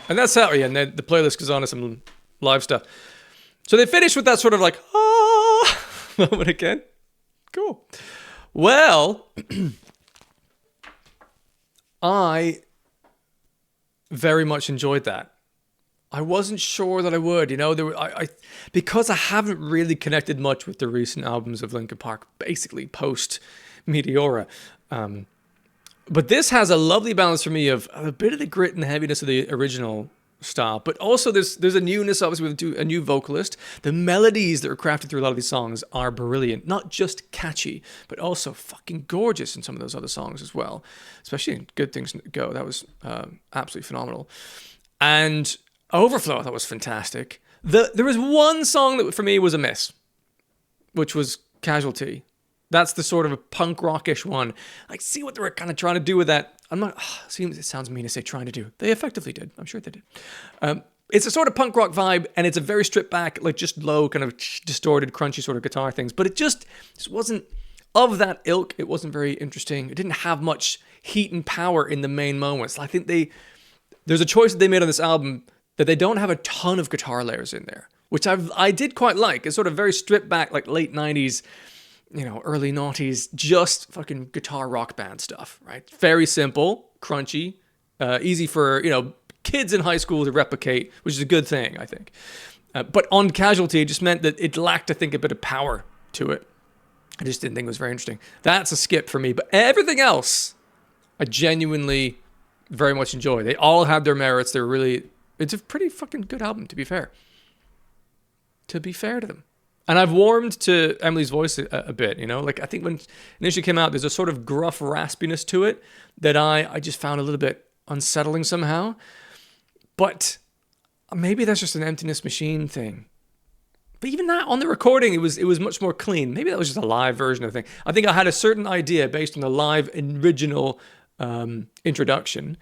And that's how, yeah, and then the playlist goes on to some live stuff. So they finish with that sort of like, ah, moment again. Cool. Well, I very much enjoyed that. I wasn't sure that I would, because I haven't really connected much with the recent albums of Linkin Park, basically post Meteora. But this has a lovely balance for me of a bit of the grit and the heaviness of the original style, but also there's a newness, obviously, with a new vocalist. The melodies that are crafted through a lot of these songs are brilliant, not just catchy, but also fucking gorgeous in some of those other songs as well, especially in Good Things Go. That was absolutely phenomenal. And Overflow, I thought was fantastic. There was one song that for me was a miss, which was Casualty. That's the sort of a punk rockish one. I see what they were kind of trying to do with that. I'm not. It sounds mean to say trying to do. They effectively did. I'm sure they did. It's a sort of punk rock vibe, and it's a very stripped back, like just low, kind of distorted, crunchy sort of guitar things. But it just wasn't of that ilk. It wasn't very interesting. It didn't have much heat and power in the main moments. I think there's a choice that they made on this album that they don't have a ton of guitar layers in there, which I did quite like. It's sort of very stripped back, like late 90s, early noughties, just fucking guitar rock band stuff, right? Very simple, crunchy, easy for, kids in high school to replicate, which is a good thing, I think. But on Casualty, it just meant that it lacked, I think, a bit of power to it. I just didn't think it was very interesting. That's a skip for me. But everything else, I genuinely very much enjoy. They all had their merits. It's a pretty fucking good album, to be fair. To be fair to them. And I've warmed to Emily's voice a bit, Like, I think when it initially came out, there's a sort of gruff raspiness to it that I just found a little bit unsettling somehow. But maybe that's just an emptiness machine thing. But even that, on the recording, it was much more clean. Maybe that was just a live version of the thing. I think I had a certain idea based on the live original introduction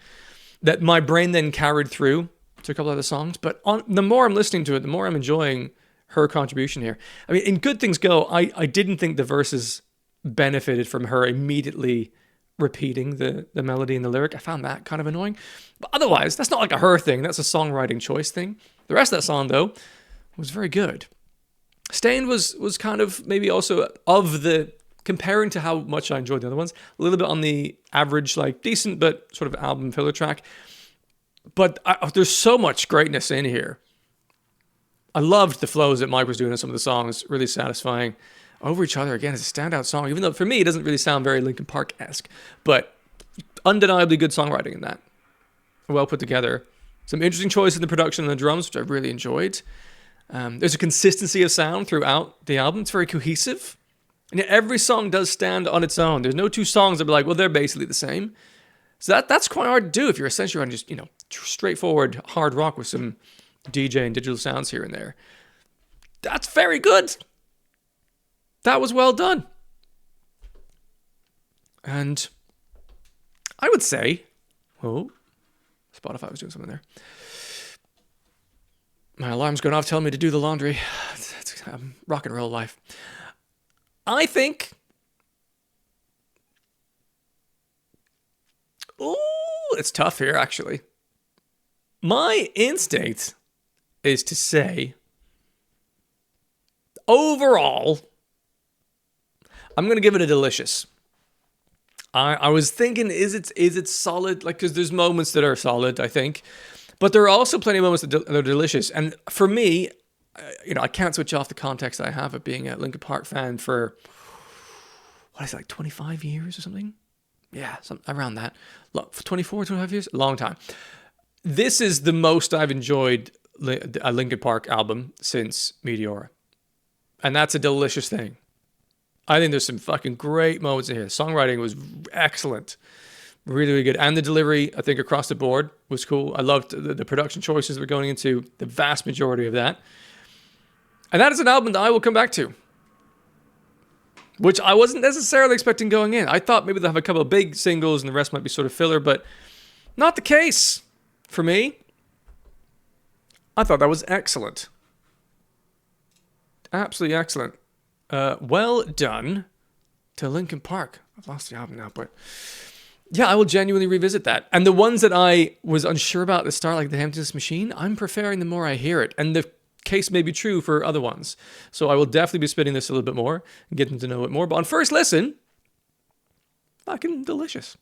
that my brain then carried through to a couple other songs. But the more I'm listening to it, the more I'm enjoying her contribution here. I mean, in Good Things Go, I didn't think the verses benefited from her immediately repeating the melody and the lyric. I found that kind of annoying. But otherwise, that's not like a her thing. That's a songwriting choice thing. The rest of that song, though, was very good. Stained was kind of maybe also comparing to how much I enjoyed the other ones, a little bit on the average, like decent, but sort of album filler track. But there's so much greatness in here. I loved the flows that Mike was doing on some of the songs, really satisfying. Over Each Other, again, is a standout song, even though for me it doesn't really sound very Linkin Park-esque, but undeniably good songwriting in that. Well put together. Some interesting choices in the production and the drums, which I really enjoyed. There's a consistency of sound throughout the album. It's very cohesive. And yet every song does stand on its own. There's no two songs that be like, well, they're basically the same. So that's quite hard to do if you're essentially on just, straightforward hard rock with some DJ and digital sounds here and there. That's very good. That was well done. And I would say, Spotify was doing something there. My alarm's going off telling me to do the laundry. It's rock and roll life. I think, it's tough here, actually. My instinct is to say, overall, I'm going to give it a delicious. I was thinking, is it solid? Like, because there's moments that are solid, I think. But there are also plenty of moments that are delicious. And for me, I can't switch off the context I have of being a Linkin Park fan for, 25 years or something? Yeah, around that. 24, 25 years? A long time. This is the most I've enjoyed a Linkin Park album since Meteora. And that's a delicious thing. I think there's some fucking great moments in here. Songwriting was excellent. Really, really good. And the delivery, I think, across the board was cool. I loved the production choices that were going into the vast majority of that. And that is an album that I will come back to, which I wasn't necessarily expecting going in. I thought maybe they'll have a couple of big singles and the rest might be sort of filler, but not the case for me. I thought that was excellent. Absolutely excellent. Well done to Linkin Park. I've lost the album now, but Yeah, I will genuinely revisit that. And the ones that I was unsure about at the start, like the Emptiness Machine, I'm preferring the more I hear it. And the case may be true for other ones. So I will definitely be spinning this a little bit more and getting to know it more. But on first listen, fucking delicious.